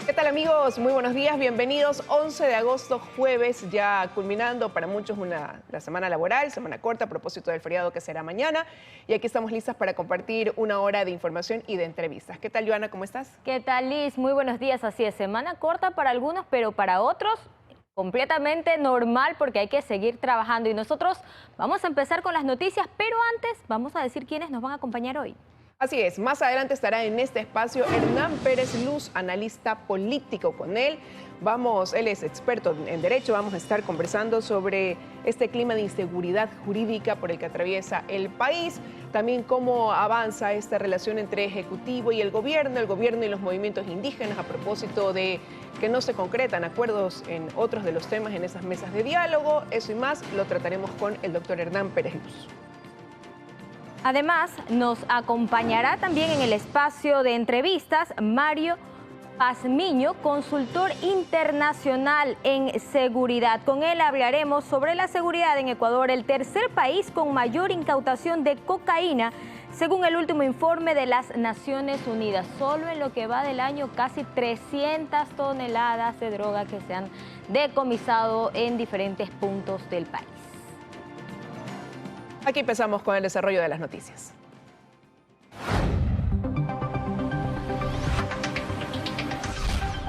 ¿Qué tal amigos? Muy buenos días, bienvenidos. 11 de agosto, jueves, ya culminando para muchos la semana laboral, semana corta a propósito del feriado que será mañana. Y aquí estamos listas para compartir una hora de información y de entrevistas. ¿Qué tal, Joana? ¿Cómo estás? ¿Qué tal, Liz? Muy buenos días. Así es, semana corta para algunos, pero para otros completamente normal porque hay que seguir trabajando. Y nosotros vamos a empezar con las noticias, pero antes vamos a decir quiénes nos van a acompañar hoy. Así es, más adelante estará en este espacio Hernán Pérez Luz, analista político. Con él él es experto en derecho, vamos a estar conversando sobre este clima de inseguridad jurídica por el que atraviesa el país, también cómo avanza esta relación entre Ejecutivo y el gobierno y los movimientos indígenas a propósito de que no se concretan acuerdos en otros de los temas en esas mesas de diálogo. Eso y más lo trataremos con el doctor Hernán Pérez Luz. Además, nos acompañará también en el espacio de entrevistas Mario Pazmiño, consultor internacional en seguridad. Con él hablaremos sobre la seguridad en Ecuador, el tercer país con mayor incautación de cocaína, según el último informe de las Naciones Unidas. Solo en lo que va del año, casi 300 toneladas de droga que se han decomisado en diferentes puntos del país. Aquí empezamos con el desarrollo de las noticias.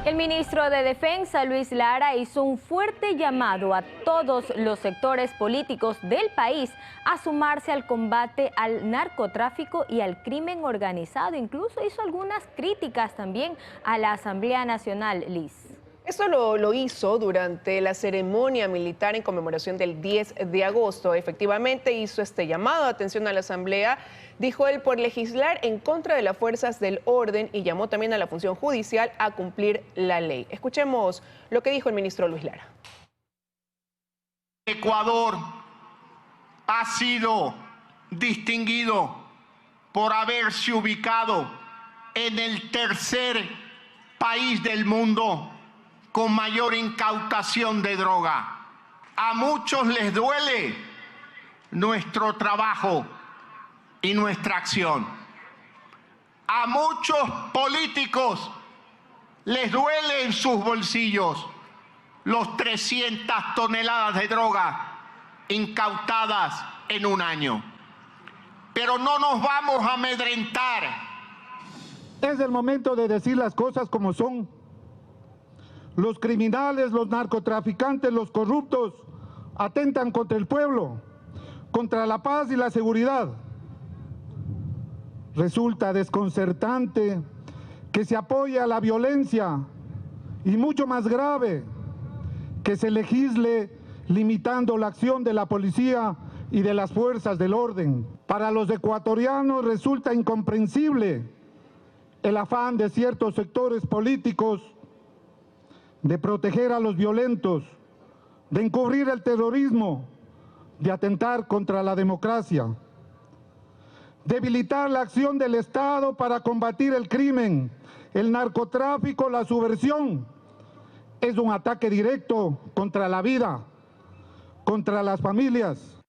El ministro de Defensa, Luis Lara, hizo un fuerte llamado a todos los sectores políticos del país a sumarse al combate al narcotráfico y al crimen organizado. Incluso hizo algunas críticas también a la Asamblea Nacional, Liz. Esto lo hizo durante la ceremonia militar en conmemoración del 10 de agosto. Efectivamente hizo este llamado de atención a la Asamblea, dijo él, por legislar en contra de las fuerzas del orden y llamó también a la función judicial a cumplir la ley. Escuchemos lo que dijo el ministro Luis Lara. Ecuador ha sido distinguido por haberse ubicado en el tercer país del mundo con mayor incautación de droga. A muchos les duele nuestro trabajo y nuestra acción. A muchos políticos les duele en sus bolsillos los 300 toneladas de droga incautadas en un año. Pero no nos vamos a amedrentar. Es el momento de decir las cosas como son. Los criminales, los narcotraficantes, los corruptos atentan contra el pueblo, contra la paz y la seguridad. Resulta desconcertante que se apoye a la violencia y, mucho más grave, que se legisle limitando la acción de la policía y de las fuerzas del orden. Para los ecuatorianos resulta incomprensible el afán de ciertos sectores políticos de proteger a los violentos, de encubrir el terrorismo, de atentar contra la democracia, debilitar la acción del Estado para combatir el crimen, el narcotráfico, la subversión. Es un ataque directo contra la vida, contra las familias.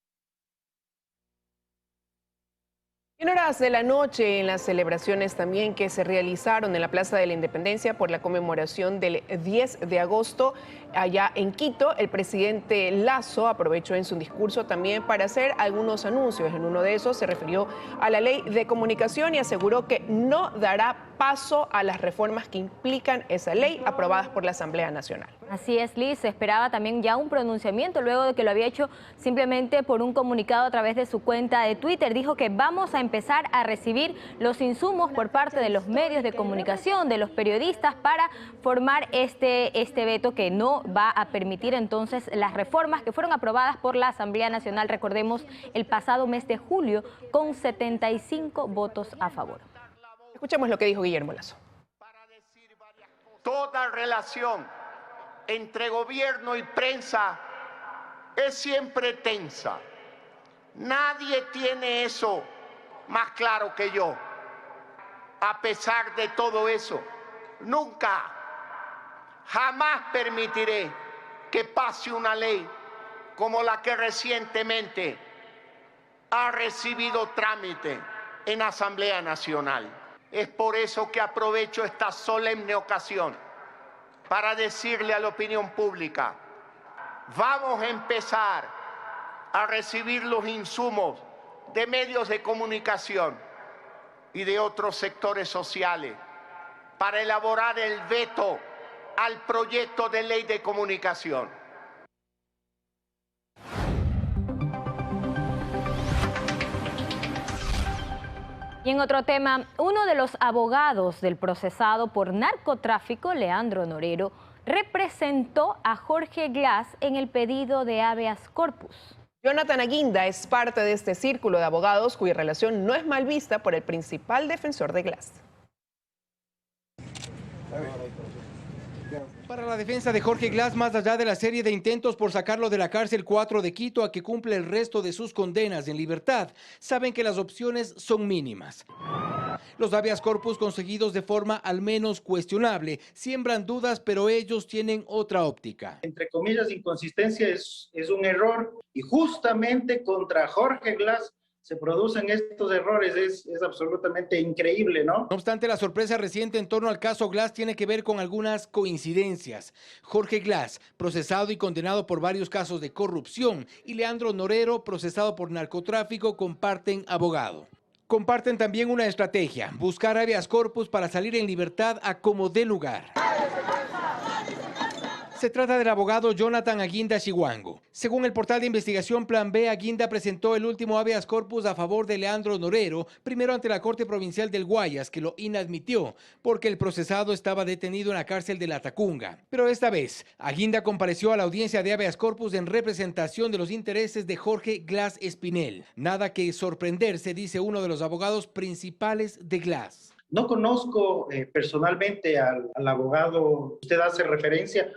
En horas de la noche, en las celebraciones también que se realizaron en la Plaza de la Independencia por la conmemoración del 10 de agosto, allá en Quito, el presidente Lasso aprovechó en su discurso también para hacer algunos anuncios. En uno de esos se refirió a la ley de comunicación y aseguró que no dará paso a las reformas que implican esa ley aprobadas por la Asamblea Nacional. Así es, Liz, se esperaba también ya un pronunciamiento luego de que lo había hecho simplemente por un comunicado a través de su cuenta de Twitter. Dijo que vamos a empezar a recibir los insumos por parte de los medios de comunicación, de los periodistas, para formar este veto que no va a permitir entonces las reformas que fueron aprobadas por la Asamblea Nacional, recordemos, el pasado mes de julio, con 75 votos a favor. Escuchemos lo que dijo Guillermo Lasso. Toda relación entre gobierno y prensa es siempre tensa. Nadie tiene eso más claro que yo. A pesar de todo eso, nunca, jamás permitiré que pase una ley como la que recientemente ha recibido trámite en Asamblea Nacional. Es por eso que aprovecho esta solemne ocasión para decirle a la opinión pública, vamos a empezar a recibir los insumos de medios de comunicación y de otros sectores sociales para elaborar el veto al proyecto de ley de comunicación. Y en otro tema, uno de los abogados del procesado por narcotráfico, Leandro Norero, representó a Jorge Glass en el pedido de habeas corpus. Jonathan Aguinda es parte de este círculo de abogados cuya relación no es mal vista por el principal defensor de Glass. Para la defensa de Jorge Glass, más allá de la serie de intentos por sacarlo de la cárcel 4 de Quito a que cumple el resto de sus condenas en libertad, saben que las opciones son mínimas. Los habeas corpus conseguidos de forma al menos cuestionable siembran dudas, pero ellos tienen otra óptica. Entre comillas, inconsistencia es un error, y justamente contra Jorge Glass se producen estos errores. Es absolutamente increíble, ¿no? No obstante, la sorpresa reciente en torno al caso Glass tiene que ver con algunas coincidencias. Jorge Glass, procesado y condenado por varios casos de corrupción, y Leandro Norero, procesado por narcotráfico, comparten abogado. Comparten también una estrategia: buscar habeas corpus para salir en libertad a como dé lugar. Se trata del abogado Jonathan Aguinda Chihuango. Según el portal de investigación Plan B, Aguinda presentó el último habeas corpus a favor de Leandro Norero, primero ante la Corte Provincial del Guayas, que lo inadmitió porque el procesado estaba detenido en la cárcel de La Tacunga. Pero esta vez, Aguinda compareció a la audiencia de habeas corpus en representación de los intereses de Jorge Glass Espinel. Nada que sorprenderse, dice uno de los abogados principales de Glass. No conozco personalmente al abogado que usted hace referencia,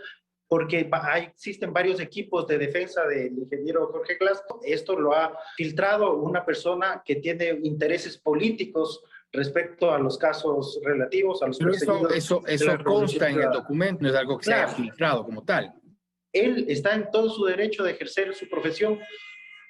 porque existen varios equipos de defensa del ingeniero Jorge Glass. Esto lo ha filtrado una persona que tiene intereses políticos respecto a los casos relativos a los perseguidos. Eso consta en el documento, no es algo que se haya filtrado como tal. Él está en todo su derecho de ejercer su profesión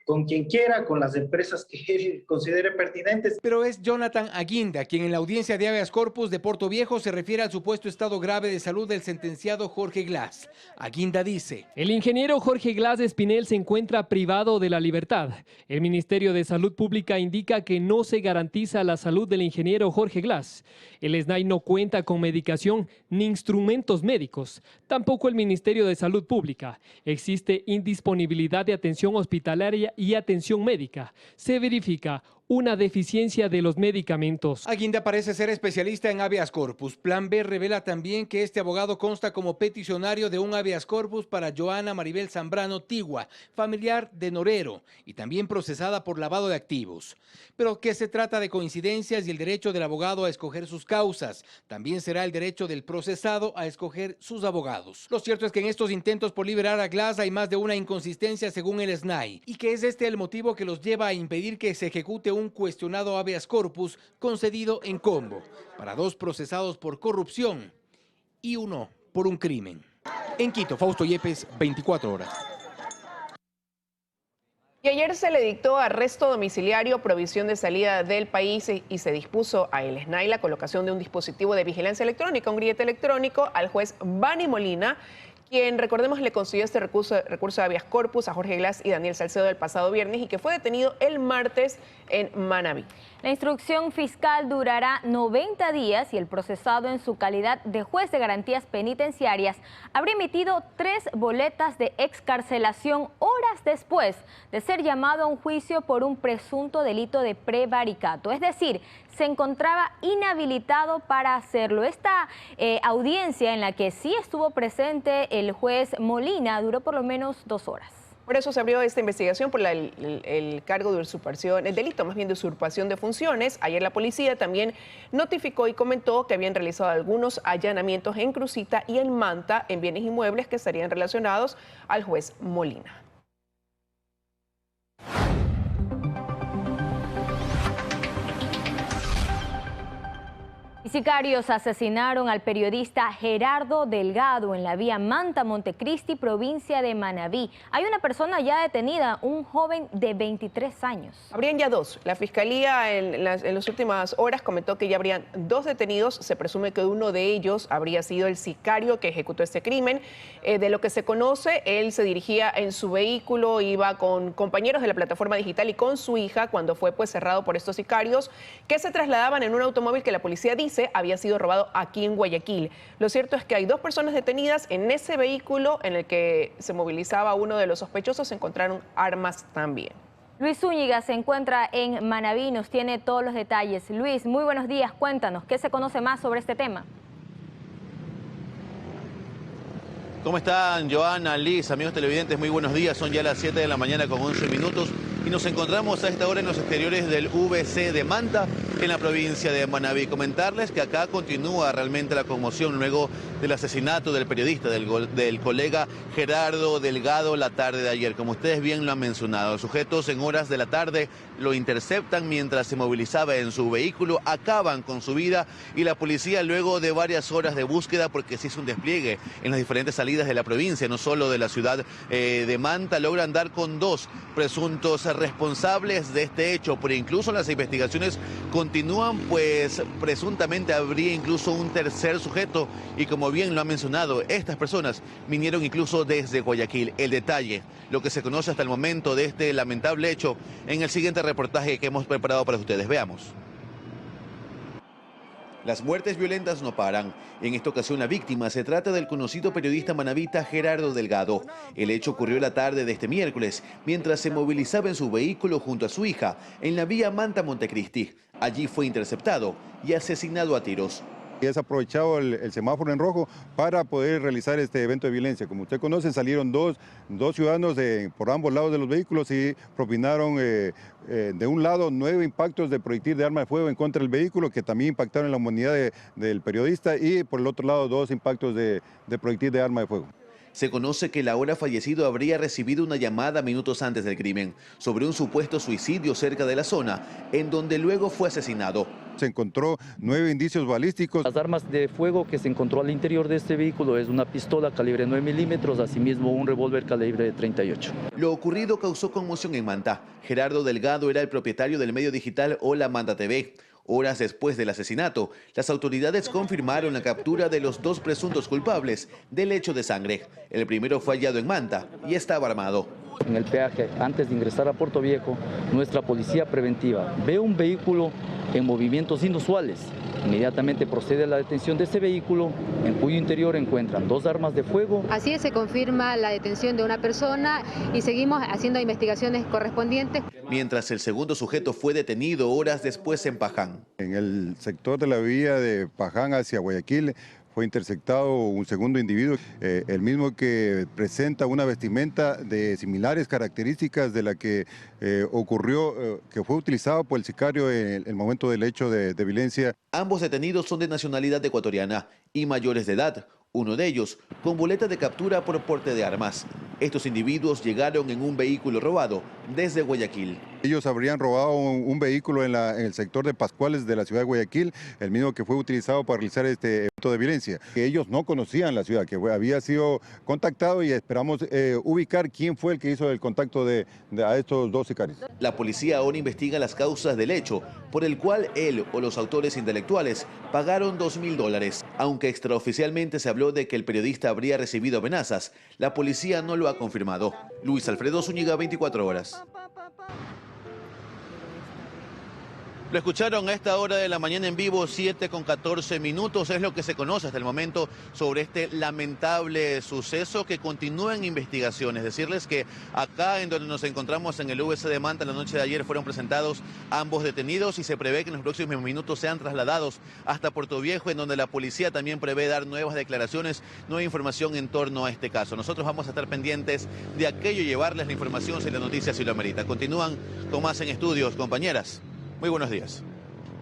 con quien quiera, con las empresas que él considere pertinentes. Pero es Jonathan Aguinda quien en la audiencia de habeas corpus de Puerto Viejo se refiere al supuesto estado grave de salud del sentenciado Jorge Glass. Aguinda dice: el ingeniero Jorge Glass Espinel se encuentra privado de la libertad. El Ministerio de Salud Pública indica que no se garantiza la salud del ingeniero Jorge Glass. El SNAI no cuenta con medicación ni instrumentos médicos. Tampoco el Ministerio de Salud Pública. Existe indisponibilidad de atención hospitalaria y atención médica. Se verifica una deficiencia de los medicamentos. Aguinda parece ser especialista en habeas corpus. Plan B revela también que este abogado consta como peticionario de un habeas corpus para Joana Maribel Zambrano Tigua, familiar de Norero, y también procesada por lavado de activos. Pero que se trata de coincidencias y el derecho del abogado a escoger sus causas. También será el derecho del procesado a escoger sus abogados. Lo cierto es que en estos intentos por liberar a Glass hay más de una inconsistencia según el SNAI, y que es este el motivo que los lleva a impedir que se ejecute un cuestionado habeas corpus concedido en combo para dos procesados por corrupción y uno por un crimen. En Quito, Fausto Yepes, 24 horas. Y ayer se le dictó arresto domiciliario, provisión de salida del país y se dispuso a el SNAI la colocación de un dispositivo de vigilancia electrónica, un grillete electrónico, al juez Bani Molina, quien, recordemos, le concedió este recurso de habeas corpus a Jorge Glass y Daniel Salcedo el pasado viernes y que fue detenido el martes en Manabí. La instrucción fiscal durará 90 días y el procesado, en su calidad de juez de garantías penitenciarias, habría emitido 3 boletas de excarcelación horas después de ser llamado a un juicio por un presunto delito de prevaricato. Es decir, se encontraba inhabilitado para hacerlo. Esta audiencia, en la que sí estuvo presente el juez Molina, duró por lo menos 2 horas. Por eso se abrió esta investigación por el cargo de usurpación, el delito más bien de usurpación de funciones. Ayer la policía también notificó y comentó que habían realizado algunos allanamientos en Crucita y en Manta en bienes inmuebles que estarían relacionados al juez Molina. Sicarios asesinaron al periodista Gerardo Delgado en la vía Manta-Montecristi, provincia de Manabí. Hay una persona ya detenida, un joven de 23 años. Habrían ya dos. La Fiscalía en las últimas horas comentó que ya habrían dos detenidos. Se presume que uno de ellos habría sido el sicario que ejecutó este crimen. De lo que se conoce, él se dirigía en su vehículo, iba con compañeros de la plataforma digital y con su hija cuando fue cerrado por estos sicarios que se trasladaban en un automóvil que la policía dice había sido robado aquí en Guayaquil. Lo cierto es que hay dos personas detenidas. En ese vehículo en el que se movilizaba uno de los sospechosos se encontraron armas también. Luis Zúñiga se encuentra en Manabí, nos tiene todos los detalles. Luis, muy buenos días, cuéntanos, ¿qué se conoce más sobre este tema? ¿Cómo están, Joana, Liz, amigos televidentes? Muy buenos días, son ya las 7 de la mañana con 11 minutos y nos encontramos a esta hora en los exteriores del VC de Manta, en la provincia de Manabí. Comentarles que acá continúa realmente la conmoción luego del asesinato del periodista, del colega Gerardo Delgado la tarde de ayer. Como ustedes bien lo han mencionado, los sujetos en horas de la tarde lo interceptan mientras se movilizaba en su vehículo, acaban con su vida y la policía, luego de varias horas de búsqueda, porque se hizo un despliegue en las diferentes salidas de la provincia, no solo de la ciudad de Manta, logran dar con dos presuntos responsables de este hecho, pero incluso las investigaciones continúan, pues presuntamente habría incluso un tercer sujeto y como bien lo ha mencionado, estas personas vinieron incluso desde Guayaquil. El detalle, lo que se conoce hasta el momento de este lamentable hecho, en el siguiente reportaje que hemos preparado para ustedes. Veamos. Las muertes violentas no paran. En esta ocasión la víctima se trata del conocido periodista manabita Gerardo Delgado. El hecho ocurrió la tarde de este miércoles, mientras se movilizaba en su vehículo junto a su hija en la vía Manta-Montecristi. Allí fue interceptado y asesinado a tiros. Y es aprovechado el semáforo en rojo para poder realizar este evento de violencia. Como usted conoce, salieron dos ciudadanos por ambos lados de los vehículos y propinaron de un lado 9 impactos de proyectil de arma de fuego en contra del vehículo, que también impactaron en la humanidad del periodista, y por el otro lado 2 impactos de proyectil de arma de fuego. Se conoce que el ahora fallecido habría recibido una llamada minutos antes del crimen sobre un supuesto suicidio cerca de la zona, en donde luego fue asesinado. Se encontró 9 indicios balísticos. Las armas de fuego que se encontró al interior de este vehículo es una pistola calibre 9 milímetros, asimismo un revólver calibre 38. Lo ocurrido causó conmoción en Manta. Gerardo Delgado era el propietario del medio digital Hola Manta TV. Horas después del asesinato, las autoridades confirmaron la captura de los 2 presuntos culpables del hecho de sangre. El primero fue hallado en Manta y estaba armado. En el peaje, antes de ingresar a Puerto Viejo, nuestra policía preventiva ve un vehículo en movimientos inusuales. Inmediatamente procede a la detención de este vehículo, en cuyo interior encuentran 2 armas de fuego. Así es, se confirma la detención de una persona y seguimos haciendo investigaciones correspondientes. Mientras el segundo sujeto fue detenido horas después en Paján. En el sector de la vía de Paján hacia Guayaquil fue interceptado un segundo individuo, el mismo que presenta una vestimenta de similares características de la que ocurrió, que fue utilizado por el sicario en el momento del hecho de violencia. Ambos detenidos son de nacionalidad ecuatoriana y mayores de edad, uno de ellos con boleta de captura por porte de armas. Estos individuos llegaron en un vehículo robado desde Guayaquil. Ellos habrían robado un vehículo en el sector de Pascuales de la ciudad de Guayaquil, el mismo que fue utilizado para realizar este evento de violencia. Ellos no conocían la ciudad, que había sido contactado, y esperamos ubicar quién fue el que hizo el contacto a estos 2 sicarios. La policía ahora investiga las causas del hecho, por el cual él o los autores intelectuales pagaron $2.000. Aunque extraoficialmente se habló de que el periodista habría recibido amenazas, la policía no lo ha confirmado. Luis Alfredo Zúñiga, 24 horas. Lo escucharon a esta hora de la mañana en vivo, 7:14 minutos. Es lo que se conoce hasta el momento sobre este lamentable suceso, que continúa en investigaciones. Decirles que acá en donde nos encontramos en el VC de Manta la noche de ayer fueron presentados ambos detenidos y se prevé que en los próximos minutos sean trasladados hasta Puerto Viejo, en donde la policía también prevé dar nuevas declaraciones, nueva información en torno a este caso. Nosotros vamos a estar pendientes de aquello y llevarles la información si la noticia así lo amerita. Continúan con más en estudios, compañeras. Muy buenos días.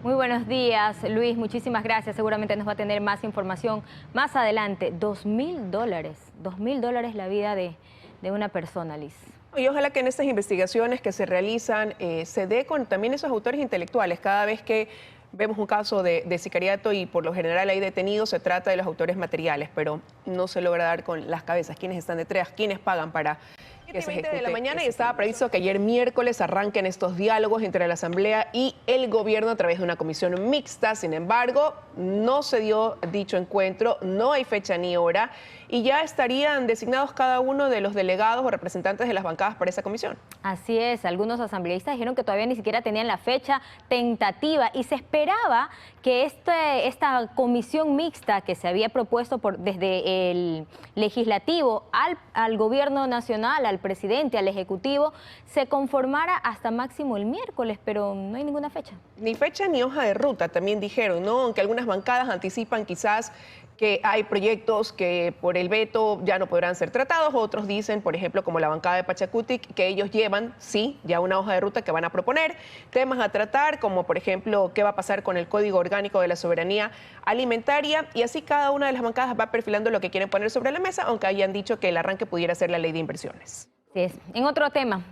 Muy buenos días, Luis. Muchísimas gracias. Seguramente nos va a tener más información más adelante. $2.000. $2.000 la vida de una persona, Liz. Y ojalá que en estas investigaciones que se realizan se dé con también esos autores intelectuales. Cada vez que vemos un caso de sicariato y por lo general hay detenidos, se trata de los autores materiales, pero no se logra dar con las cabezas, quiénes están detrás, quiénes pagan para que se ejecute. 7:20 de la mañana y estaba previsto que ayer miércoles arranquen estos diálogos entre la Asamblea y el gobierno a través de una comisión mixta. Sin embargo, no se dio dicho encuentro, no hay fecha ni hora y ya estarían designados cada uno de los delegados o representantes de las bancadas para esa comisión. Así es, algunos asambleístas dijeron que todavía ni siquiera tenían la fecha tentativa y se esperaba que esta comisión mixta que se había propuesto desde el legislativo al gobierno nacional, al presidente, al ejecutivo, se conformara hasta máximo el miércoles, pero no hay ninguna fecha. Ni fecha ni hoja de ruta, también dijeron, ¿no? Aunque algunas bancadas anticipan quizás que hay proyectos que por el veto ya no podrán ser tratados, otros dicen, por ejemplo, como la bancada de Pachacutic, que ellos llevan, sí, ya una hoja de ruta que van a proponer, temas a tratar, como por ejemplo, qué va a pasar con el Código Orgánico de la Soberanía Alimentaria, y así cada una de las bancadas va perfilando lo que quieren poner sobre la mesa, aunque hayan dicho que el arranque pudiera ser la ley de inversiones. Así es. En otro tema,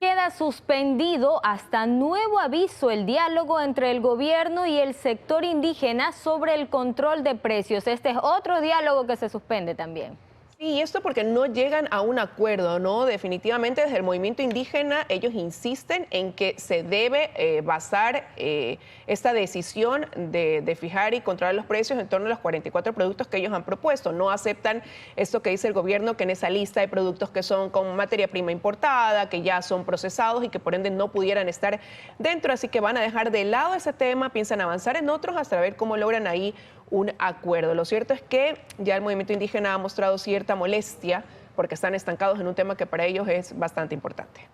queda suspendido hasta nuevo aviso el diálogo entre el gobierno y el sector indígena sobre el control de precios. Este es otro diálogo que se suspende también. Sí, esto porque no llegan a un acuerdo, ¿no? Definitivamente desde el movimiento indígena ellos insisten en que se debe basar esta decisión de fijar y controlar los precios en torno a los 44 productos que ellos han propuesto. No aceptan esto que dice el gobierno, que en esa lista hay productos que son con materia prima importada, que ya son procesados y que por ende no pudieran estar dentro. Así que van a dejar de lado ese tema, piensan avanzar en otros hasta ver cómo logran ahí un acuerdo. Lo cierto es que ya el movimiento indígena ha mostrado cierta molestia porque están estancados en un tema que para ellos es bastante importante.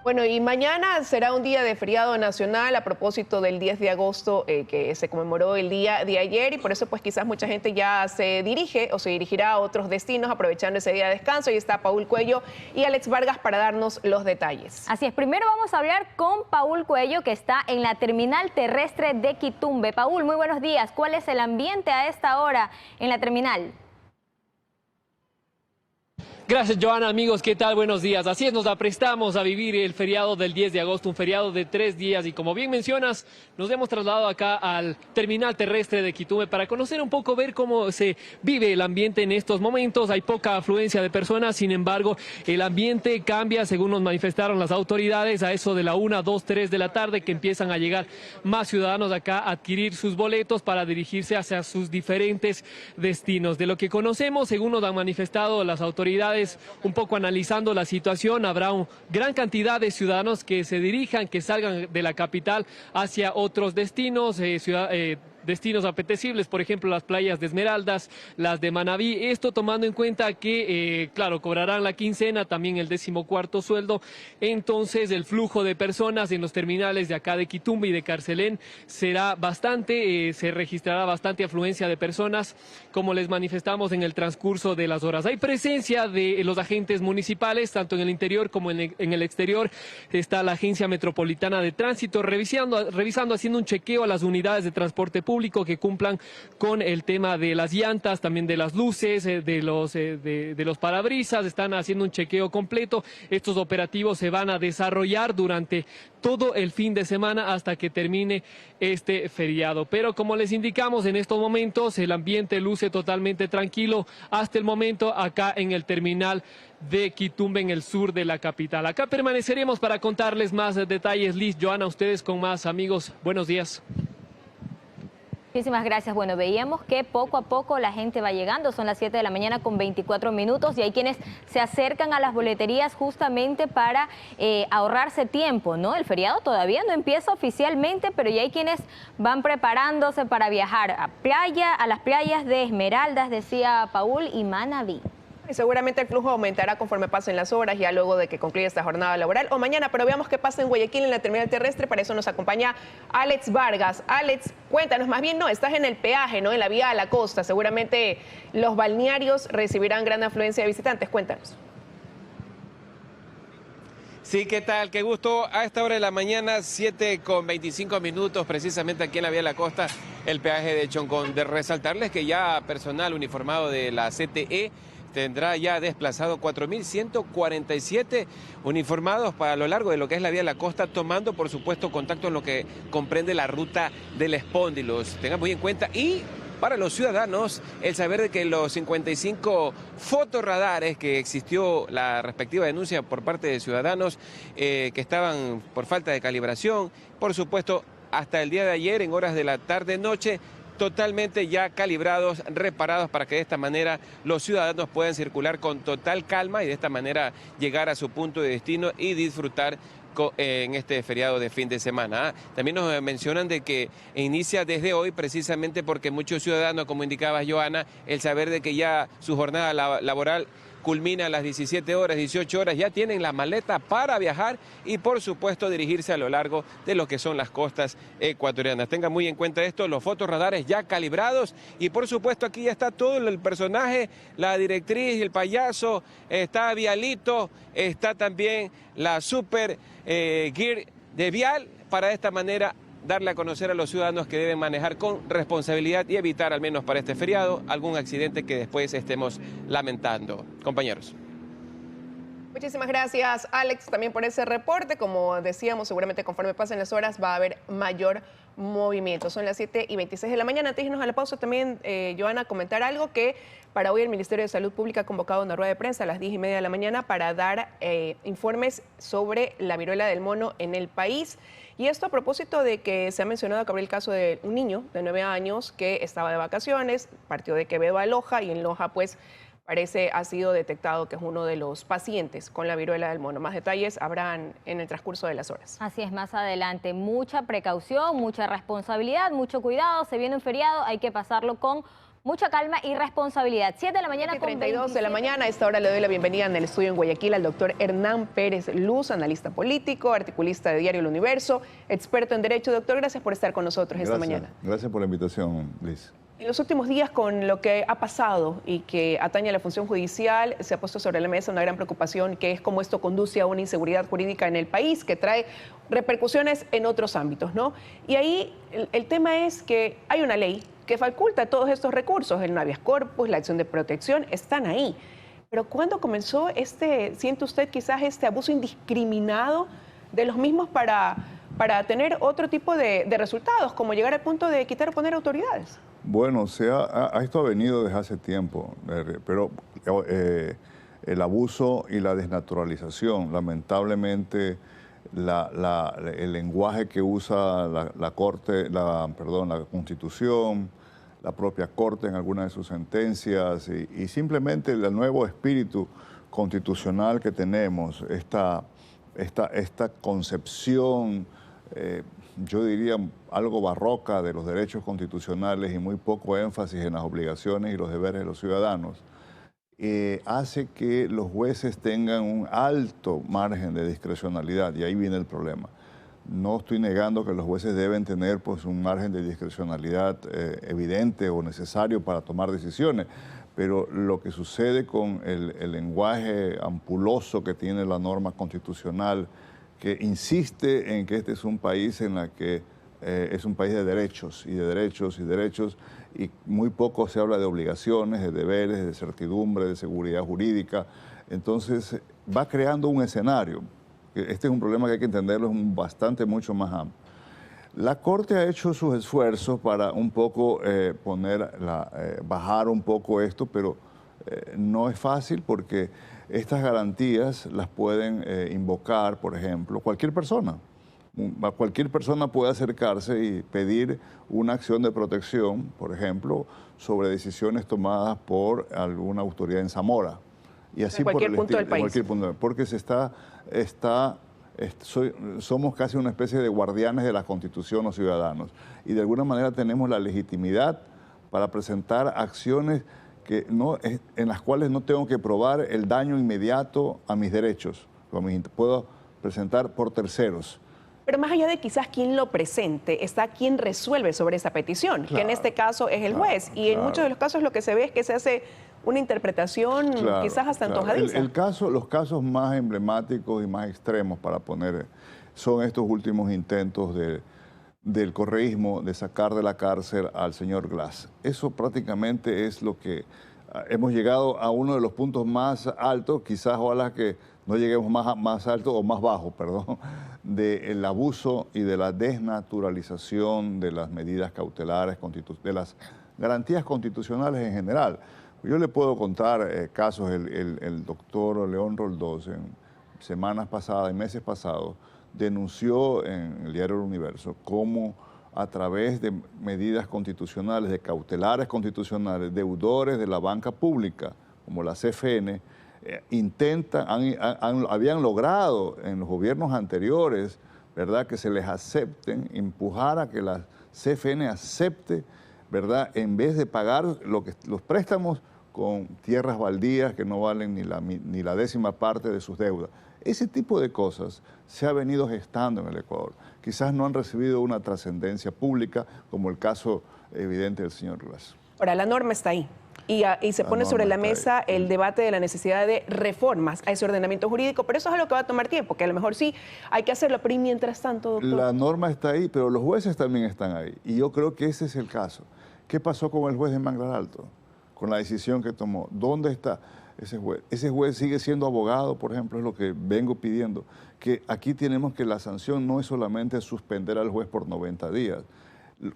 Bueno, y mañana será un día de feriado nacional a propósito del 10 de agosto que se conmemoró el día de ayer y por eso pues quizás mucha gente ya se dirige o se dirigirá a otros destinos aprovechando ese día de descanso. Y está Paul Cuello y Alex Vargas para darnos los detalles. Así es, primero vamos a hablar con Paul Cuello que está en la terminal terrestre de Quitumbe. Paul, muy buenos días. ¿Cuál es el ambiente a esta hora en la terminal? Gracias, Joana. Amigos, ¿qué tal? Buenos días. Así es, nos aprestamos a vivir el feriado del 10 de agosto, un feriado de 3 días y como bien mencionas, nos hemos trasladado acá al terminal terrestre de Quitumbe para conocer un poco, ver cómo se vive el ambiente en estos momentos. Hay poca afluencia de personas, sin embargo, el ambiente cambia según nos manifestaron las autoridades a eso de la 1, 2, 3 de la tarde que empiezan a llegar más ciudadanos acá a adquirir sus boletos para dirigirse hacia sus diferentes destinos. De lo que conocemos, según nos han manifestado las autoridades, un poco analizando la situación, habrá una gran cantidad de ciudadanos que se dirijan, que salgan de la capital hacia otros destinos, destinos apetecibles, por ejemplo las playas de Esmeraldas, las de Manabí, esto tomando en cuenta que, claro, cobrarán la quincena, también el 14º sueldo, entonces el flujo de personas en los terminales de acá de Quitumbe y de Carcelén será bastante, se registrará bastante afluencia de personas, como les manifestamos en el transcurso de las horas. Hay presencia de los agentes municipales, tanto en el interior como en el exterior, está la Agencia Metropolitana de Tránsito, revisando, haciendo un chequeo a las unidades de transporte público que cumplan con el tema de las llantas, también de las luces, de los parabrisas, están haciendo un chequeo completo. Estos operativos se van a desarrollar durante todo el fin de semana hasta que termine este feriado. Pero como les indicamos, en estos momentos el ambiente luce totalmente tranquilo hasta el momento acá en el terminal de Quitumbe, en el sur de la capital. Acá permaneceremos para contarles más detalles. Liz, Joana, ustedes con más. Amigos, buenos días. Muchísimas gracias. Bueno, veíamos que poco a poco la gente va llegando, son las 7 de la mañana con 24 minutos y hay quienes se acercan a las boleterías justamente para ahorrarse tiempo, ¿no? El feriado todavía no empieza oficialmente, pero ya hay quienes van preparándose para viajar a las playas de Esmeraldas, decía Paul, y Manabí. Y seguramente el flujo aumentará conforme pasen las horas, ya luego de que concluya esta jornada laboral o mañana, pero veamos qué pasa en Guayaquil en la terminal terrestre. Para eso nos acompaña Alex Vargas. Alex, cuéntanos, más bien no, estás en el peaje, ¿no? En la vía a la costa. Seguramente los balnearios recibirán gran afluencia de visitantes. Cuéntanos. Sí, ¿qué tal? Qué gusto. A esta hora de la mañana, 7:25, precisamente aquí en la vía de la costa, el peaje de Choncón. De resaltarles que ya personal uniformado de la CTE tendrá ya desplazado 4.147 uniformados a lo largo de lo que es la vía de la costa, tomando por supuesto contacto en lo que comprende la ruta del Espóndilos. Tengan muy en cuenta, y para los ciudadanos, el saber de que los 55 fotorradares que existió la respectiva denuncia por parte de ciudadanos que estaban por falta de calibración, por supuesto, hasta el día de ayer, en horas de la tarde-noche, totalmente ya calibrados, reparados, para que de esta manera los ciudadanos puedan circular con total calma y de esta manera llegar a su punto de destino y disfrutar en este feriado de fin de semana. También nos mencionan de que inicia desde hoy, precisamente porque muchos ciudadanos, como indicaba Joana, el saber de que ya su jornada laboral culmina a las 17 horas, 18 horas, ya tienen la maleta para viajar y por supuesto dirigirse a lo largo de lo que son las costas ecuatorianas. Tengan muy en cuenta esto, los fotorradares ya calibrados, y por supuesto aquí ya está todo el personaje, la directriz, el payaso, está Vialito, está también la super gear de Vial, para de esta manera darle a conocer a los ciudadanos que deben manejar con responsabilidad y evitar, al menos para este feriado, algún accidente que después estemos lamentando. Compañeros. Muchísimas gracias, Alex, también por ese reporte. Como decíamos, seguramente conforme pasen las horas va a haber mayor movimiento. Son las 7:26 de la mañana. Antes de irnos a la pausa, también, Joana, comentar algo que para hoy el Ministerio de Salud Pública ha convocado una rueda de prensa a las 10:30 de la mañana para dar informes sobre la viruela del mono en el país. Y esto a propósito de que se ha mencionado que habría el caso de un niño de 9 años que estaba de vacaciones, partió de Quevedo a Loja, y en Loja pues parece ha sido detectado que es uno de los pacientes con la viruela del mono. Más detalles habrán en el transcurso de las horas. Así es, más adelante. Mucha precaución, mucha responsabilidad, mucho cuidado. Se viene un feriado, hay que pasarlo con mucha calma y responsabilidad. 7 de la mañana con 32 de la mañana. A esta hora le doy la bienvenida en el estudio en Guayaquil al doctor Hernán Pérez Luz, analista político, articulista de Diario El Universo, experto en Derecho. Doctor, gracias por estar con nosotros esta mañana. Gracias por la invitación, Liz. En los últimos días, con lo que ha pasado y que atañe a la función judicial, se ha puesto sobre la mesa una gran preocupación, que es cómo esto conduce a una inseguridad jurídica en el país, que trae repercusiones en otros ámbitos, ¿no? Y ahí el tema es que hay una ley que faculta todos estos recursos, el habeas corpus, la acción de protección, están ahí. Pero ¿cuándo comenzó siente usted quizás este abuso indiscriminado de los mismos para tener otro tipo de resultados, como llegar al punto de quitar o poner autoridades? Bueno, esto ha venido desde hace tiempo, pero el abuso y la desnaturalización, lamentablemente, el lenguaje que usa la Constitución, la propia Corte en algunas de sus sentencias, y simplemente el nuevo espíritu constitucional que tenemos, esta concepción, yo diría algo barroca, de los derechos constitucionales y muy poco énfasis en las obligaciones y los deberes de los ciudadanos, hace que los jueces tengan un alto margen de discrecionalidad, y ahí viene el problema. No estoy negando que los jueces deben tener pues, un margen de discrecionalidad evidente o necesario para tomar decisiones, pero lo que sucede con el lenguaje ampuloso que tiene la norma constitucional, que insiste en que este es un país en la que es un país de derechos y de derechos y derechos, y muy poco se habla de obligaciones, de deberes, de certidumbre, de seguridad jurídica. Entonces va creando un escenario. Este es un problema que hay que entenderlo, es mucho más amplio. La Corte ha hecho sus esfuerzos para un poco bajar un poco esto, pero no es fácil, porque estas garantías las pueden invocar, por ejemplo, cualquier persona. Cualquier persona puede acercarse y pedir una acción de protección, por ejemplo, sobre decisiones tomadas por alguna autoridad en Zamora. Y así en cualquier punto del país. Porque somos casi una especie de guardianes de la Constitución, los ciudadanos. Y de alguna manera tenemos la legitimidad para presentar acciones en las cuales no tengo que probar el daño inmediato a mis derechos. Puedo presentar por terceros. Pero más allá de quizás quién lo presente, está quien resuelve sobre esa petición, que en este caso es el juez. Y en muchos de los casos lo que se ve es que se hace una interpretación quizás hasta antojadiza. Los casos más emblemáticos y más extremos, son estos últimos intentos del correísmo de sacar de la cárcel al señor Glass. Eso prácticamente es lo que hemos llegado a uno de los puntos más altos, quizás ojalá que no lleguemos más alto o más bajo, perdón, del abuso y de la desnaturalización de las medidas cautelares, de las garantías constitucionales en general. Yo le puedo contar casos, el doctor León Roldós en semanas pasadas y meses pasados denunció en el diario El Universo cómo a través de medidas constitucionales, de cautelares constitucionales, deudores de la banca pública, como la CFN, habían logrado en los gobiernos anteriores, ¿verdad?, que se les acepten, empujar a que la CFN acepte, ¿verdad?, en vez de pagar los préstamos con tierras baldías que no valen ni la décima parte de sus deudas. Ese tipo de cosas se ha venido gestando en el Ecuador. Quizás no han recibido una trascendencia pública como el caso evidente del señor Glass. Ahora, la norma está ahí y se pone sobre la mesa el debate de la necesidad de reformas a ese ordenamiento jurídico, pero eso es algo que va a tomar tiempo, que a lo mejor sí hay que hacerlo, pero y mientras tanto, doctor. La norma está ahí, pero los jueces también están ahí. Y yo creo que ese es el caso. ¿Qué pasó con el juez de Manglar Alto? Con la decisión que tomó. ¿Dónde está ese juez? Ese juez sigue siendo abogado, por ejemplo, es lo que vengo pidiendo. Que aquí tenemos que la sanción no es solamente suspender al juez por 90 días.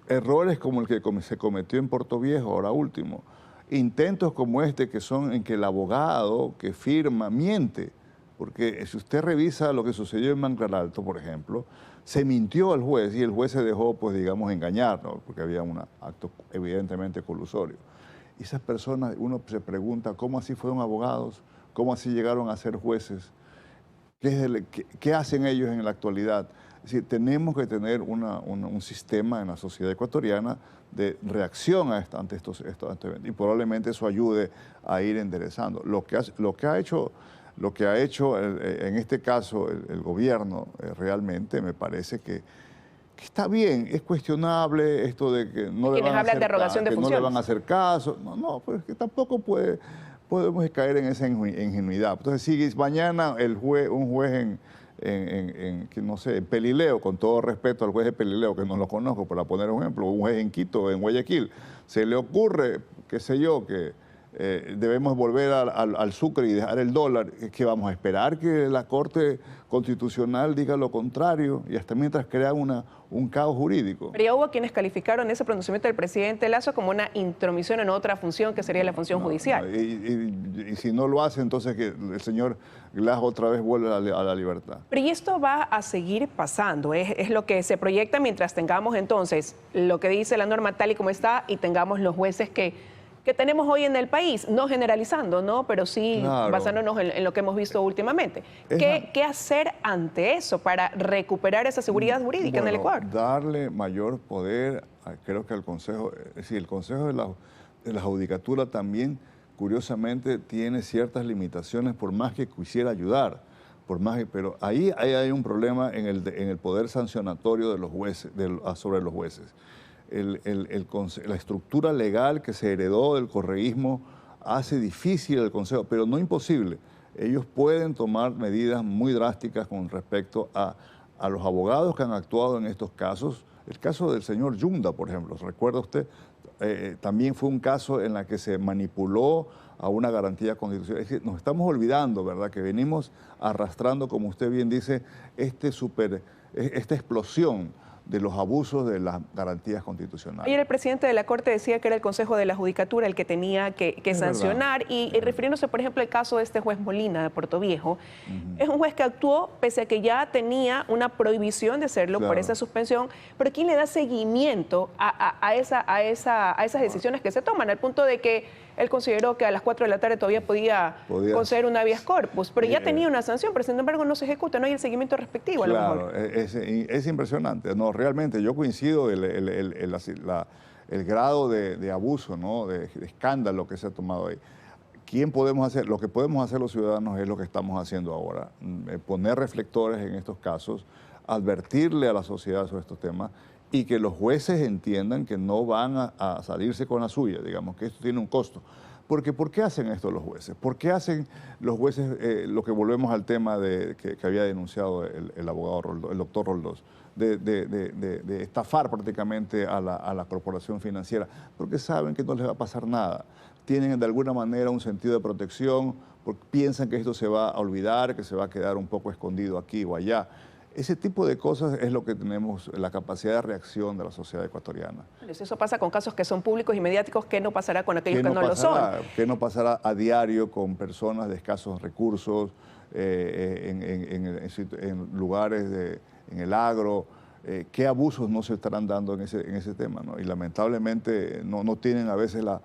Errores como el que se cometió en Puerto Viejo, ahora último. Intentos como este que son en que el abogado que firma miente. Porque si usted revisa lo que sucedió en Manglar Alto, por ejemplo, se mintió al juez y el juez se dejó, pues digamos, engañar, ¿no? Porque había un acto evidentemente colusorio. Y esas personas, uno se pregunta, ¿cómo así fueron abogados? ¿Cómo así llegaron a ser jueces? ¿Qué hacen ellos en la actualidad? Es decir, tenemos que tener un sistema en la sociedad ecuatoriana de reacción ante estos eventos. Y probablemente eso ayude a ir enderezando. Lo que ha hecho en este caso el gobierno realmente me parece que está bien, es cuestionable esto de que no le van a hacer caso. No, pero es que tampoco podemos caer en esa ingenuidad. Entonces, si mañana un juez que no sé, en Pelileo, con todo respeto al juez de Pelileo, que no lo conozco, para poner un ejemplo, un juez en Quito, en Guayaquil, se le ocurre, qué sé yo, que debemos volver al sucre y dejar el dólar, que vamos a esperar que la Corte Constitucional diga lo contrario y hasta mientras crea un caos jurídico. Pero ya hubo quienes calificaron ese pronunciamiento del presidente Lasso como una intromisión en otra función que sería la función judicial. Y si no lo hace, entonces que el señor Glass otra vez vuelve a la libertad. Pero y esto va a seguir pasando, es lo que se proyecta mientras tengamos entonces lo que dice la norma tal y como está y tengamos los jueces que tenemos hoy en el país, no generalizando, ¿no? Pero sí basándonos en lo que hemos visto últimamente. ¿Qué hacer ante eso para recuperar esa seguridad jurídica en el Ecuador? Darle mayor poder, creo que al Consejo, es decir, el Consejo de la Judicatura también, curiosamente, tiene ciertas limitaciones por más que quisiera ayudar, pero ahí hay un problema en el poder sancionatorio de los jueces, sobre los jueces. La estructura legal que se heredó del correísmo hace difícil el Consejo, pero no imposible. Ellos pueden tomar medidas muy drásticas con respecto a los abogados que han actuado en estos casos. El caso del señor Yunda, por ejemplo, ¿recuerda usted? También fue un caso en el que se manipuló a una garantía constitucional. Es decir, nos estamos olvidando, ¿verdad?, que venimos arrastrando, como usted bien dice, esta explosión de los abusos de las garantías constitucionales. Ayer el presidente de la Corte decía que era el Consejo de la Judicatura el que tenía que sancionar y refiriéndose, por ejemplo, al caso de este juez Molina de Puerto Viejo, es un juez que actuó pese a que ya tenía una prohibición de hacerlo por esa suspensión, pero ¿quién le da seguimiento a esas decisiones que se toman? Al punto de que él consideró que a las 4 de la tarde todavía podía conceder un habeas corpus, pero ya tenía una sanción, pero sin embargo no se ejecuta, no hay el seguimiento respectivo a lo mejor. Es impresionante. No, realmente yo coincido el grado de abuso, ¿no?, de escándalo que se ha tomado ahí. ¿Quién podemos hacer? Lo que podemos hacer los ciudadanos es lo que estamos haciendo ahora, poner reflectores en estos casos, advertirle a la sociedad sobre estos temas y que los jueces entiendan que no van a salirse con la suya, digamos, que esto tiene un costo. Porque ¿por qué hacen esto los jueces? ¿Por qué hacen los jueces lo que volvemos al tema que había denunciado el abogado Roldós, el doctor Roldós? de estafar prácticamente a la corporación financiera, porque saben que no les va a pasar nada. Tienen de alguna manera un sentido de protección, porque piensan que esto se va a olvidar, que se va a quedar un poco escondido aquí o allá. Ese tipo de cosas es lo que tenemos, la capacidad de reacción de la sociedad ecuatoriana. Eso pasa con casos que son públicos y mediáticos. ¿Qué no pasará con aquellos que no lo son? ¿Qué no pasará a diario con personas de escasos recursos, en lugares, en el agro? ¿Qué abusos no se estarán dando en ese tema, ¿no? Y lamentablemente no tienen a veces la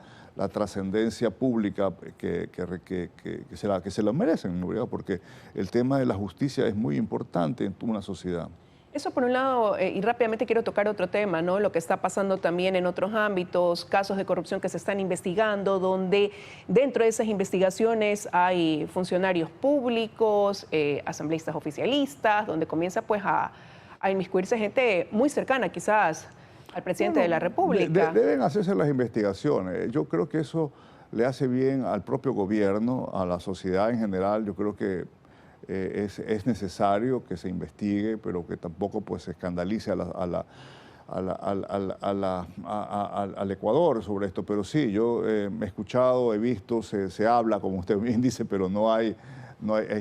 trascendencia pública que se lo merecen, ¿no? Porque el tema de la justicia es muy importante en una sociedad. Eso por un lado, y rápidamente quiero tocar otro tema, ¿no? Lo que está pasando también en otros ámbitos, casos de corrupción que se están investigando, donde dentro de esas investigaciones hay funcionarios públicos, asambleístas oficialistas, donde comienza pues a inmiscuirse gente muy cercana quizás al presidente de la República. Deben hacerse las investigaciones. Yo creo que eso le hace bien al propio gobierno, a la sociedad en general. Yo creo que es necesario que se investigue, pero que tampoco pues se escandalice al Ecuador sobre esto. Pero sí, yo he escuchado, he visto, se habla, como usted bien dice, pero hay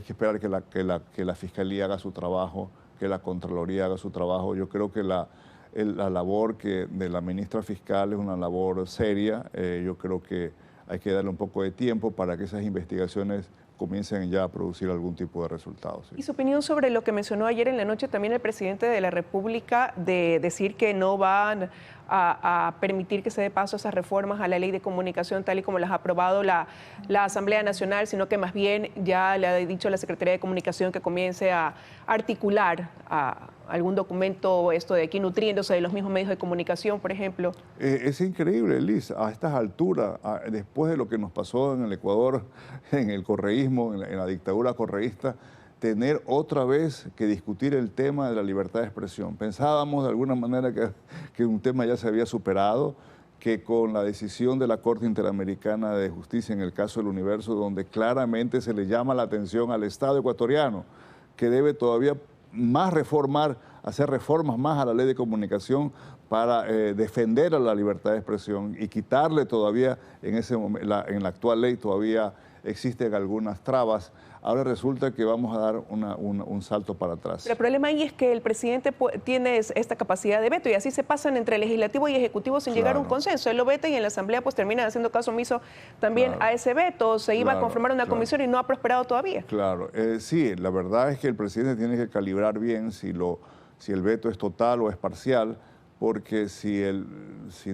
que esperar que la Fiscalía haga su trabajo, que la Contraloría haga su trabajo. Yo creo que la labor de la ministra fiscal es una labor seria. Yo creo que hay que darle un poco de tiempo para que esas investigaciones comiencen ya a producir algún tipo de resultados. Sí. ¿Y su opinión sobre lo que mencionó ayer en la noche también el presidente de la República, de decir que no van a permitir que se dé paso a esas reformas a la ley de comunicación tal y como las ha aprobado la Asamblea Nacional, sino que más bien ya le ha dicho a la Secretaría de Comunicación que comience a articular algún documento, esto de aquí nutriéndose de los mismos medios de comunicación, por ejemplo? Es increíble, Liz, a estas alturas, después de lo que nos pasó en el Ecuador, en el correísmo, en la dictadura correísta, tener otra vez que discutir el tema de la libertad de expresión. Pensábamos de alguna manera que un tema ya se había superado, que con la decisión de la Corte Interamericana de Justicia en el caso del Universo, donde claramente se le llama la atención al Estado ecuatoriano, que debe todavía más hacer reformas más a la ley de comunicación para defender a la libertad de expresión y quitarle todavía, en la actual ley todavía existen algunas trabas. Ahora resulta que vamos a dar un salto para atrás. Pero el problema ahí es que el presidente tiene esta capacidad de veto y así se pasan entre legislativo y ejecutivo sin llegar a un consenso. Él lo veta y en la Asamblea pues termina haciendo caso omiso también a ese veto. Se iba a conformar una comisión y no ha prosperado todavía. Claro, sí, la verdad es que el presidente tiene que calibrar bien si el veto es total o es parcial, porque si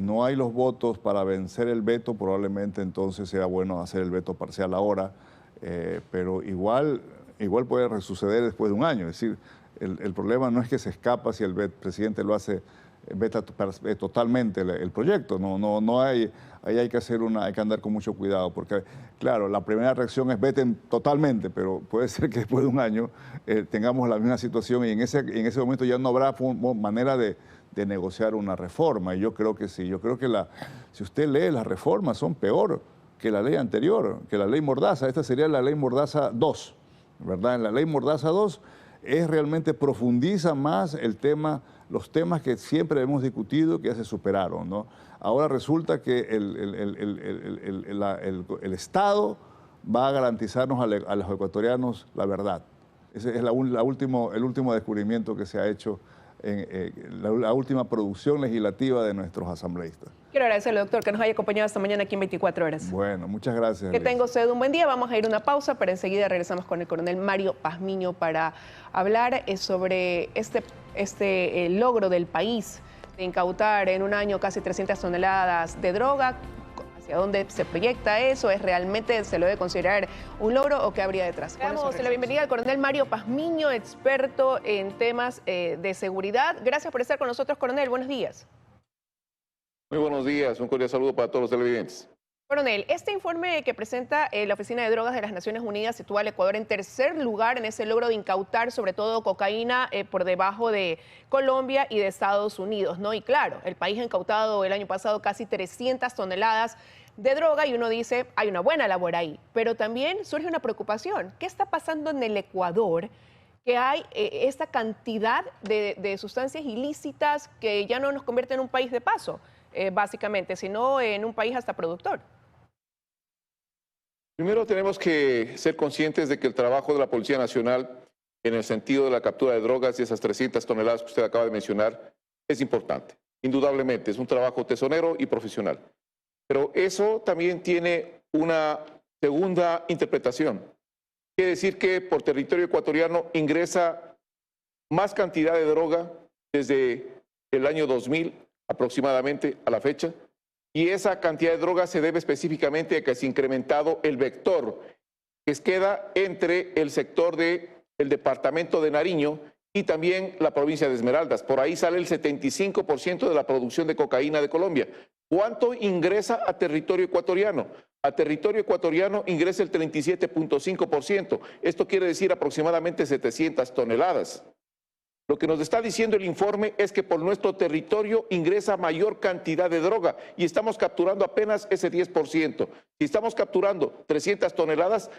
no hay los votos para vencer el veto, probablemente entonces sea bueno hacer el veto parcial ahora. Pero igual puede resuceder después de un año. Es decir, el problema no es que se escapa si el presidente lo hace, veta totalmente el proyecto. Ahí hay que andar con mucho cuidado, porque claro, la primera reacción es veten totalmente, pero puede ser que después de un año tengamos la misma situación y en ese momento ya no habrá manera de negociar una reforma. Y yo creo que sí, yo creo que si usted lee las reformas son peor que la ley anterior, que la ley Mordaza. Esta sería la ley Mordaza 2, ¿verdad? En la ley Mordaza 2 realmente profundiza más los temas que siempre hemos discutido, que ya se superaron, ¿no? Ahora resulta que el Estado va a garantizarnos a los ecuatorianos la verdad. Ese es el último descubrimiento que se ha hecho en la última producción legislativa de nuestros asambleístas. Quiero agradecerle, doctor, que nos haya acompañado esta mañana aquí en 24 horas. Bueno, muchas gracias. Que tenga usted un buen día. Vamos a ir a una pausa, pero enseguida regresamos con el coronel Mario Pazmiño para hablar sobre este logro del país de incautar en un año casi 300 toneladas de droga. ¿Hacia dónde se proyecta eso? ¿Es realmente, se lo debe considerar un logro o qué habría detrás? Damos la bienvenida al coronel Mario Pazmiño, experto en temas de seguridad. Gracias por estar con nosotros, coronel. Buenos días. Muy buenos días. Un cordial saludo para todos los televidentes. Coronel, este informe que presenta la Oficina de Drogas de las Naciones Unidas sitúa al Ecuador en tercer lugar en ese logro de incautar sobre todo cocaína por debajo de Colombia y de Estados Unidos, ¿no? Y claro, el país ha incautado el año pasado casi 300 toneladas de droga y uno dice, hay una buena labor ahí, pero también surge una preocupación. ¿Qué está pasando en el Ecuador que hay esta cantidad de sustancias ilícitas que ya no nos convierte en un país de paso, básicamente, sino en un país hasta productor? Primero tenemos que ser conscientes de que el trabajo de la Policía Nacional en el sentido de la captura de drogas y esas 300 toneladas que usted acaba de mencionar es importante. Indudablemente, es un trabajo tesonero y profesional. Pero eso también tiene una segunda interpretación. Quiere decir que por territorio ecuatoriano ingresa más cantidad de droga desde el año 2000 aproximadamente a la fecha, y esa cantidad de droga se debe específicamente a que se ha incrementado el vector que queda entre el sector del departamento de Nariño y también la provincia de Esmeraldas. Por ahí sale el 75% de la producción de cocaína de Colombia. ¿Cuánto ingresa a territorio ecuatoriano? A territorio ecuatoriano ingresa el 37.5%. Esto quiere decir aproximadamente 700 toneladas. Lo que nos está diciendo el informe es que por nuestro territorio ingresa mayor cantidad de droga y estamos capturando apenas ese 10%. Si estamos capturando 300 toneladas,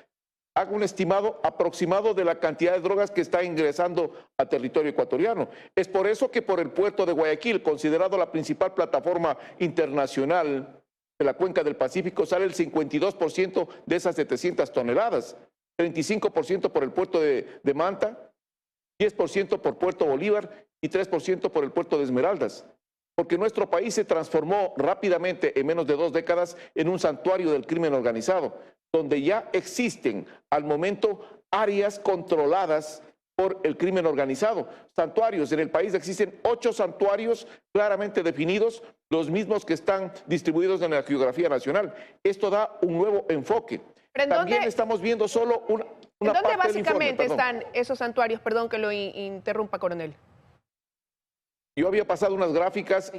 hago un estimado aproximado de la cantidad de drogas que está ingresando a territorio ecuatoriano. Es por eso que por el puerto de Guayaquil, considerado la principal plataforma internacional de la cuenca del Pacífico, sale el 52% de esas 700 toneladas, 35% por el puerto de Manta, 10% por Puerto Bolívar y 3% por el puerto de Esmeraldas. Porque nuestro país se transformó rápidamente en menos de 2 décadas en un santuario del crimen organizado, donde ya existen al momento áreas controladas por el crimen organizado. Santuarios, en el país existen 8 santuarios claramente definidos, los mismos que están distribuidos en la geografía nacional. Esto da un nuevo enfoque. También estamos viendo solo una parte ¿Dónde básicamente del informe, están esos santuarios? Perdón que lo interrumpa, coronel. Yo había pasado unas gráficas.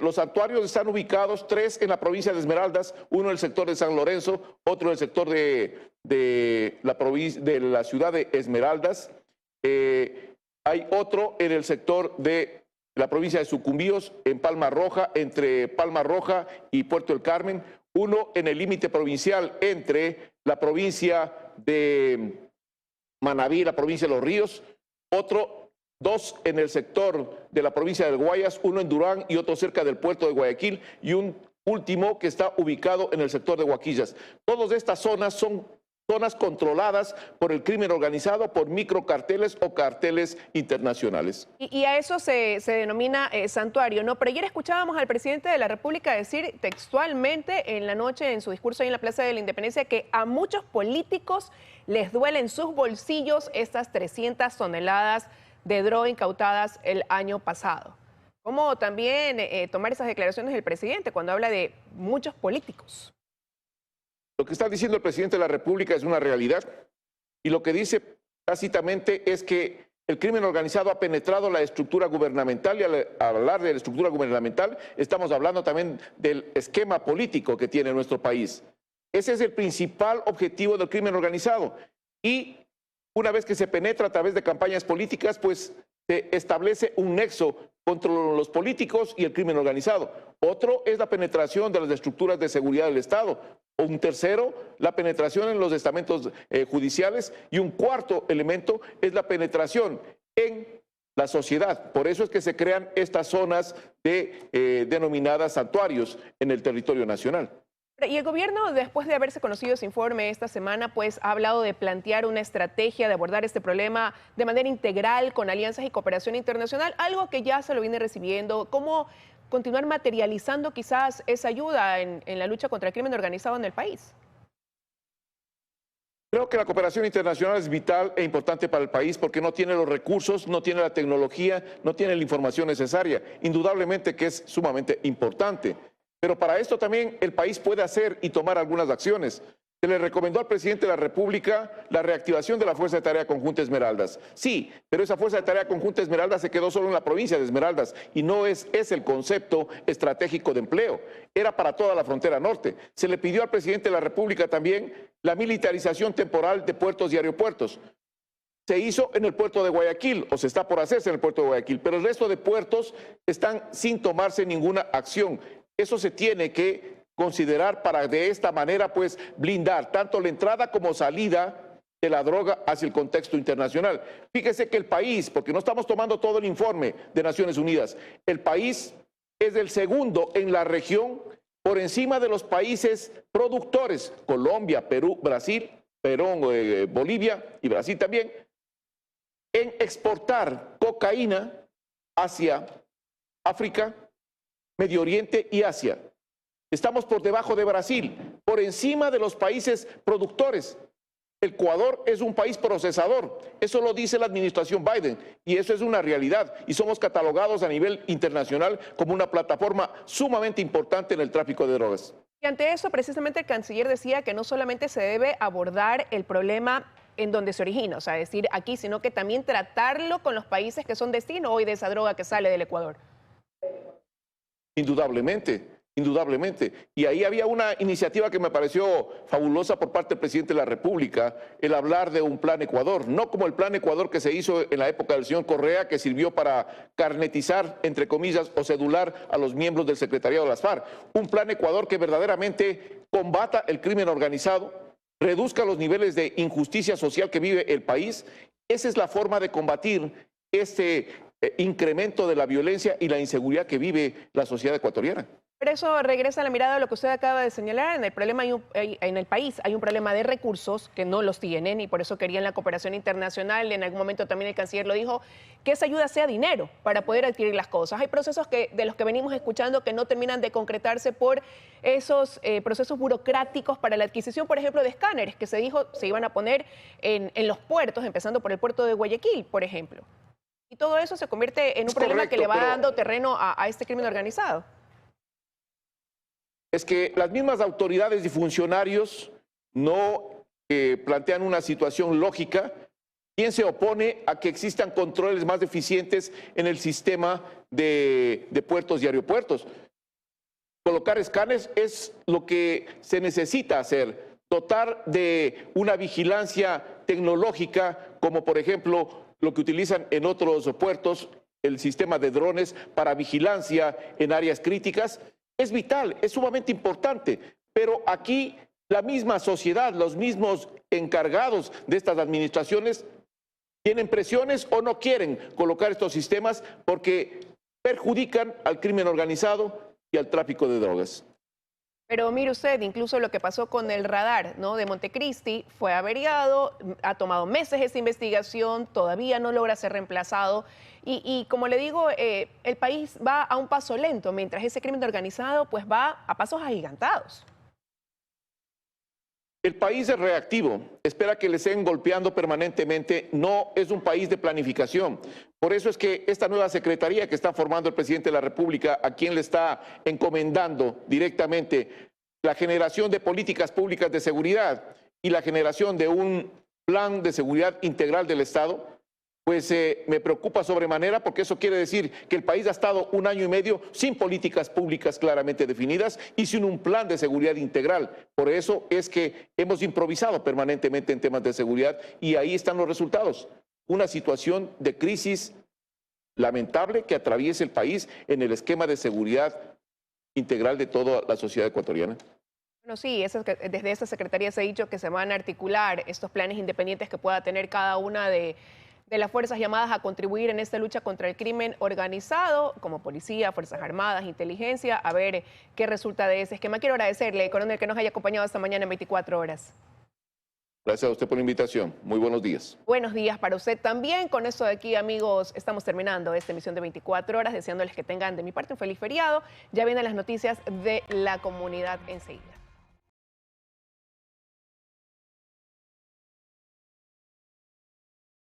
Los santuarios están ubicados, 3 en la provincia de Esmeraldas, uno en el sector de San Lorenzo, otro en el sector de la ciudad de Esmeraldas. Hay otro en el sector de la provincia de Sucumbíos, en Palma Roja, entre Palma Roja y Puerto El Carmen. Uno en el límite provincial entre la provincia de Manabí y la provincia de Los Ríos. Otro, 2 en el sector de la provincia del Guayas, uno en Durán y otro cerca del puerto de Guayaquil, y un último que está ubicado en el sector de Huaquillas. Todas estas zonas son zonas controladas por el crimen organizado, por microcarteles o carteles internacionales. Y a eso se denomina santuario, ¿no? Pero ayer escuchábamos al presidente de la República decir textualmente en la noche, en su discurso ahí en la Plaza de la Independencia, que a muchos políticos les duelen sus bolsillos estas 300 toneladas de droga incautadas el año pasado. ¿Cómo también tomar esas declaraciones del presidente cuando habla de muchos políticos? Lo que está diciendo el presidente de la República es una realidad, y lo que dice tácitamente es que el crimen organizado ha penetrado la estructura gubernamental, y al hablar de la estructura gubernamental estamos hablando también del esquema político que tiene nuestro país. Ese es el principal objetivo del crimen organizado, y una vez que se penetra a través de campañas políticas, pues se establece un nexo contra los políticos y el crimen organizado. Otro es la penetración de las estructuras de seguridad del Estado. Un tercero, la penetración en los estamentos judiciales. Y un cuarto elemento es la penetración en la sociedad. Por eso es que se crean estas zonas denominadas santuarios en el territorio nacional. Y el gobierno, después de haberse conocido ese informe esta semana, pues ha hablado de plantear una estrategia de abordar este problema de manera integral con alianzas y cooperación internacional, algo que ya se lo viene recibiendo. ¿Cómo continuar materializando quizás esa ayuda en la lucha contra el crimen organizado en el país? Creo que la cooperación internacional es vital e importante para el país porque no tiene los recursos, no tiene la tecnología, no tiene la información necesaria. Indudablemente que es sumamente importante. Pero para esto también el país puede hacer y tomar algunas acciones. Se le recomendó al presidente de la República la reactivación de la Fuerza de Tarea Conjunta Esmeraldas. Sí, pero esa Fuerza de Tarea Conjunta Esmeraldas se quedó solo en la provincia de Esmeraldas y no es el concepto estratégico de empleo. Era para toda la frontera norte. Se le pidió al presidente de la República también la militarización temporal de puertos y aeropuertos. Se hizo en el puerto de Guayaquil, o se está por hacerse en el puerto de Guayaquil, pero el resto de puertos están sin tomarse ninguna acción. Eso se tiene que considerar para de esta manera pues blindar tanto la entrada como salida de la droga hacia el contexto internacional. Fíjese que el país, porque no estamos tomando todo el informe de Naciones Unidas, el país es el segundo en la región por encima de los países productores, Colombia, Perú, Brasil, Bolivia y Brasil también, en exportar cocaína hacia África, Medio Oriente y Asia. Estamos por debajo de Brasil, por encima de los países productores. Ecuador es un país procesador, eso lo dice la administración Biden y eso es una realidad y somos catalogados a nivel internacional como una plataforma sumamente importante en el tráfico de drogas. Y ante eso, precisamente el canciller decía que no solamente se debe abordar el problema en donde se origina, o sea, decir aquí, sino que también tratarlo con los países que son destino hoy de esa droga que sale del Ecuador. Indudablemente, indudablemente. Y ahí había una iniciativa que me pareció fabulosa por parte del presidente de la República, el hablar de un plan Ecuador, no como el plan Ecuador que se hizo en la época del señor Correa, que sirvió para carnetizar, entre comillas, o cedular a los miembros del secretariado de las FARC. Un plan Ecuador que verdaderamente combata el crimen organizado, reduzca los niveles de injusticia social que vive el país. Esa es la forma de combatir este incremento de la violencia y la inseguridad que vive la sociedad ecuatoriana. Pero eso regresa la mirada a lo que usted acaba de señalar. En el país hay un problema de recursos que no los tienen y por eso querían la cooperación internacional. En algún momento también el canciller lo dijo, que esa ayuda sea dinero para poder adquirir las cosas. Hay procesos de los que venimos escuchando que no terminan de concretarse por esos procesos burocráticos para la adquisición, por ejemplo, de escáneres que se dijo se iban a poner en los puertos, empezando por el puerto de Guayaquil, por ejemplo. Y todo eso se convierte en un problema que le va dando terreno a este crimen organizado. Es que las mismas autoridades y funcionarios no plantean una situación lógica. ¿Quién se opone a que existan controles más eficientes en el sistema de puertos y aeropuertos? Colocar escáneres es lo que se necesita hacer, dotar de una vigilancia tecnológica, como por ejemplo lo que utilizan en otros puertos, el sistema de drones para vigilancia en áreas críticas. Es vital, es sumamente importante, pero aquí la misma sociedad, los mismos encargados de estas administraciones tienen presiones o no quieren colocar estos sistemas porque perjudican al crimen organizado y al tráfico de drogas. Pero mire usted, incluso lo que pasó con el radar, ¿no?, de Montecristi fue averiado, ha tomado meses esta investigación, todavía no logra ser reemplazado. Y como le digo, el país va a un paso lento, mientras ese crimen organizado pues va a pasos agigantados. El país es reactivo, espera que le estén golpeando permanentemente, no es un país de planificación. Por eso es que esta nueva secretaría que está formando el presidente de la República, a quien le está encomendando directamente la generación de políticas públicas de seguridad y la generación de un plan de seguridad integral del Estado, pues me preocupa sobremanera porque eso quiere decir que el país ha estado 1 año y medio sin políticas públicas claramente definidas y sin un plan de seguridad integral. Por eso es que hemos improvisado permanentemente en temas de seguridad y ahí están los resultados. Una situación de crisis lamentable que atraviesa el país en el esquema de seguridad integral de toda la sociedad ecuatoriana. Bueno, sí, desde esta secretaría se ha dicho que se van a articular estos planes independientes que pueda tener cada una de las fuerzas llamadas a contribuir en esta lucha contra el crimen organizado, como policía, Fuerzas Armadas, inteligencia, a ver qué resulta de ese esquema. Quiero agradecerle, coronel, que nos haya acompañado esta mañana en 24 horas. Gracias a usted por la invitación. Muy buenos días. Buenos días para usted también. Con eso de aquí, amigos, estamos terminando esta emisión de 24 horas, deseándoles que tengan de mi parte un feliz feriado. Ya vienen las noticias de la comunidad enseguida.